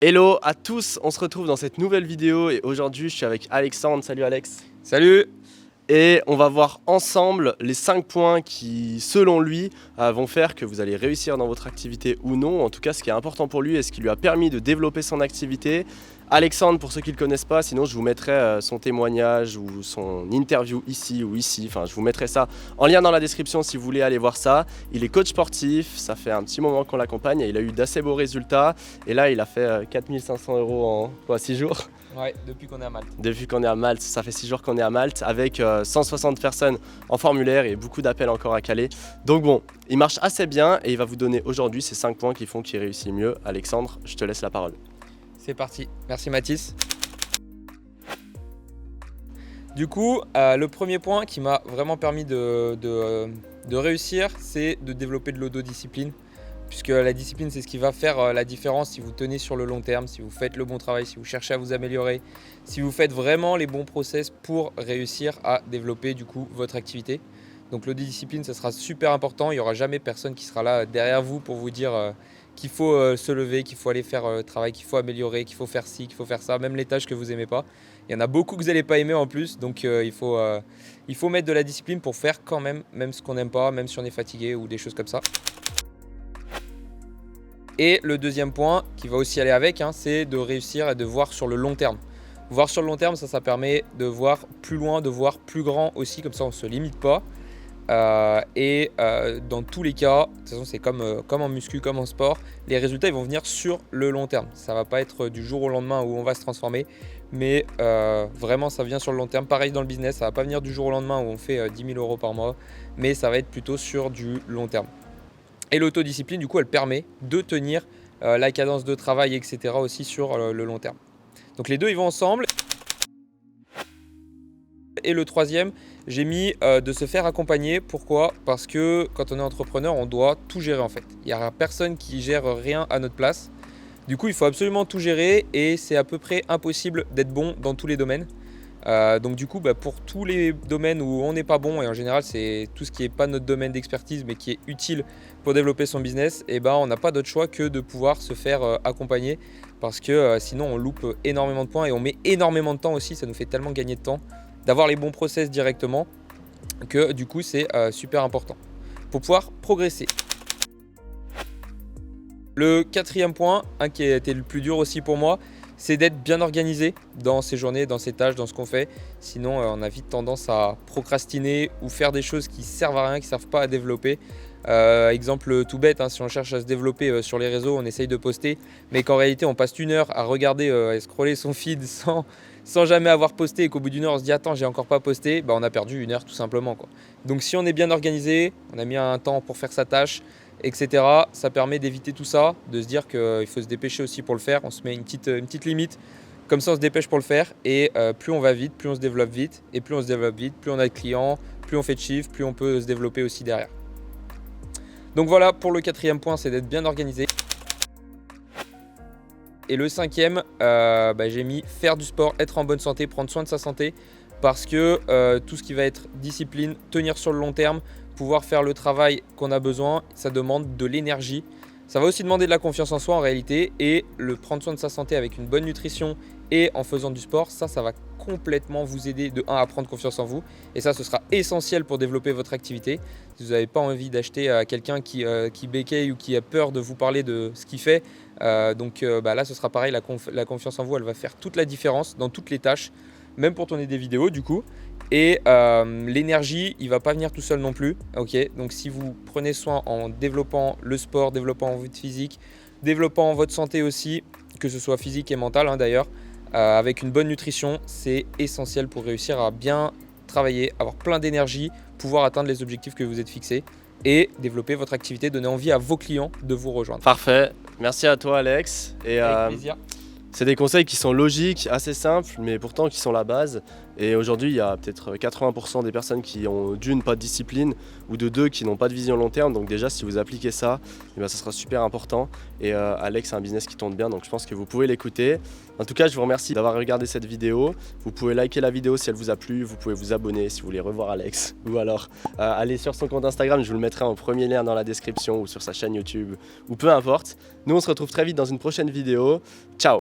Hello à tous, on se retrouve dans cette nouvelle vidéo et aujourd'hui je suis avec Alexandre. Salut Alex. Salut! Et on va voir ensemble les 5 points qui, selon lui, vont faire que vous allez réussir dans votre activité ou non. En tout cas, ce qui est important pour lui et ce qui lui a permis de développer son activité. Alexandre, pour ceux qui ne le connaissent pas, sinon je vous mettrai son témoignage ou son interview ici ou ici. Enfin, je vous mettrai ça en lien dans la description si vous voulez aller voir ça. Il est coach sportif, ça fait un petit moment qu'on l'accompagne et il a eu d'assez beaux résultats. Et là, il a fait 4500 € en 6 jours. Ouais, depuis qu'on est à Malte. Depuis qu'on est à Malte, ça fait 6 jours qu'on est à Malte avec 160 personnes en formulaire et beaucoup d'appels encore à caler. Donc bon, il marche assez bien et il va vous donner aujourd'hui ces 5 points qui font qu'il réussit mieux. Alexandre, je te laisse la parole. C'est parti. Merci Mathis. Du coup, le premier point qui m'a vraiment permis de réussir, c'est de développer de l'autodiscipline. Puisque la discipline, c'est ce qui va faire la différence si vous tenez sur le long terme, si vous faites le bon travail, si vous cherchez à vous améliorer, si vous faites vraiment les bons process pour réussir à développer du coup votre activité. Donc l'autodiscipline, ça sera super important. Il n'y aura jamais personne qui sera là derrière vous pour vous dire qu'il faut se lever, qu'il faut aller faire le travail, qu'il faut améliorer, qu'il faut faire ci, qu'il faut faire ça, même les tâches que vous n'aimez pas. Il y en a beaucoup que vous n'allez pas aimer en plus, donc il faut mettre de la discipline pour faire quand même ce qu'on n'aime pas, même si on est fatigué ou des choses comme ça. Et le deuxième point qui va aussi aller avec, c'est de réussir et de voir sur le long terme. Voir sur le long terme, ça permet de voir plus loin, de voir plus grand aussi, comme ça on ne se limite pas. Dans tous les cas, de toute façon c'est comme en muscu, comme en sport, les résultats ils vont venir sur le long terme. Ça ne va pas être du jour au lendemain où on va se transformer, mais vraiment ça vient sur le long terme. Pareil dans le business, ça ne va pas venir du jour au lendemain où on fait 10 000 € par mois, mais ça va être plutôt sur du long terme. Et l'autodiscipline, du coup, elle permet de tenir la cadence de travail, etc. aussi sur le long terme. Donc les deux, ils vont ensemble. Et le troisième, j'ai mis de se faire accompagner. Pourquoi? Parce que quand on est entrepreneur, on doit tout gérer en fait. Il n'y a personne qui gère rien à notre place. Du coup, il faut absolument tout gérer et c'est à peu près impossible d'être bon dans tous les domaines. Donc du coup, pour tous les domaines où on n'est pas bon, et en général c'est tout ce qui n'est pas notre domaine d'expertise mais qui est utile pour développer son business, et on n'a pas d'autre choix que de pouvoir se faire accompagner parce que sinon on loupe énormément de points et on met énormément de temps aussi. Ça nous fait tellement gagner de temps d'avoir les bons process directement que du coup c'est super important pour pouvoir progresser. Le quatrième point, qui a été le plus dur aussi pour moi, c'est d'être bien organisé dans ses journées, dans ses tâches, dans ce qu'on fait. Sinon, on a vite tendance à procrastiner ou faire des choses qui servent à rien, qui ne servent pas à développer. Exemple tout bête, si on cherche à se développer sur les réseaux, on essaye de poster, mais qu'en réalité, on passe 1 heure à regarder et scroller son feed sans jamais avoir posté et qu'au bout d'1 heure, on se dit « Attends, j'ai encore pas posté », on a perdu 1 heure tout simplement, quoi. Donc si on est bien organisé, on a mis un temps pour faire sa tâche, etc. Ça permet d'éviter tout ça, de se dire qu'il faut se dépêcher aussi pour le faire. On se met une petite limite, comme ça on se dépêche pour le faire. Et plus on va vite, plus on se développe vite. Et plus on se développe vite, plus on a de clients, plus on fait de chiffres, plus on peut se développer aussi derrière. Donc voilà, pour le quatrième point, c'est d'être bien organisé. Et le cinquième, j'ai mis faire du sport, être en bonne santé, prendre soin de sa santé. Parce que tout ce qui va être discipline, tenir sur le long terme, pouvoir faire le travail qu'on a besoin, ça demande de l'énergie. Ça va aussi demander de la confiance en soi en réalité, et le prendre soin de sa santé avec une bonne nutrition et en faisant du sport, ça va complètement vous aider de 1 à prendre confiance en vous, et ça ce sera essentiel pour développer votre activité. Si vous n'avez pas envie d'acheter à quelqu'un qui bégaye ou qui a peur de vous parler de ce qu'il fait, là ce sera pareil, la confiance en vous elle va faire toute la différence dans toutes les tâches, même pour tourner des vidéos du coup. Et l'énergie, il ne va pas venir tout seul non plus. Donc si vous prenez soin en développant le sport, développant votre physique, développant votre santé aussi, que ce soit physique et mentale d'ailleurs, avec une bonne nutrition, c'est essentiel pour réussir à bien travailler, avoir plein d'énergie, pouvoir atteindre les objectifs que vous êtes fixés et développer votre activité, donner envie à vos clients de vous rejoindre. Parfait, merci à toi Alex. Et avec plaisir. C'est des conseils qui sont logiques, assez simples, mais pourtant qui sont la base. Et aujourd'hui, il y a peut-être 80% des personnes qui ont d'une pas de discipline ou de deux qui n'ont pas de vision long terme. Donc déjà, si vous appliquez ça, ça sera super important. Et Alex a un business qui tourne bien, donc je pense que vous pouvez l'écouter. En tout cas, je vous remercie d'avoir regardé cette vidéo. Vous pouvez liker la vidéo si elle vous a plu. Vous pouvez vous abonner si vous voulez revoir Alex. Ou alors aller sur son compte Instagram, je vous le mettrai en premier lien dans la description ou sur sa chaîne YouTube ou peu importe. Nous, on se retrouve très vite dans une prochaine vidéo. Ciao!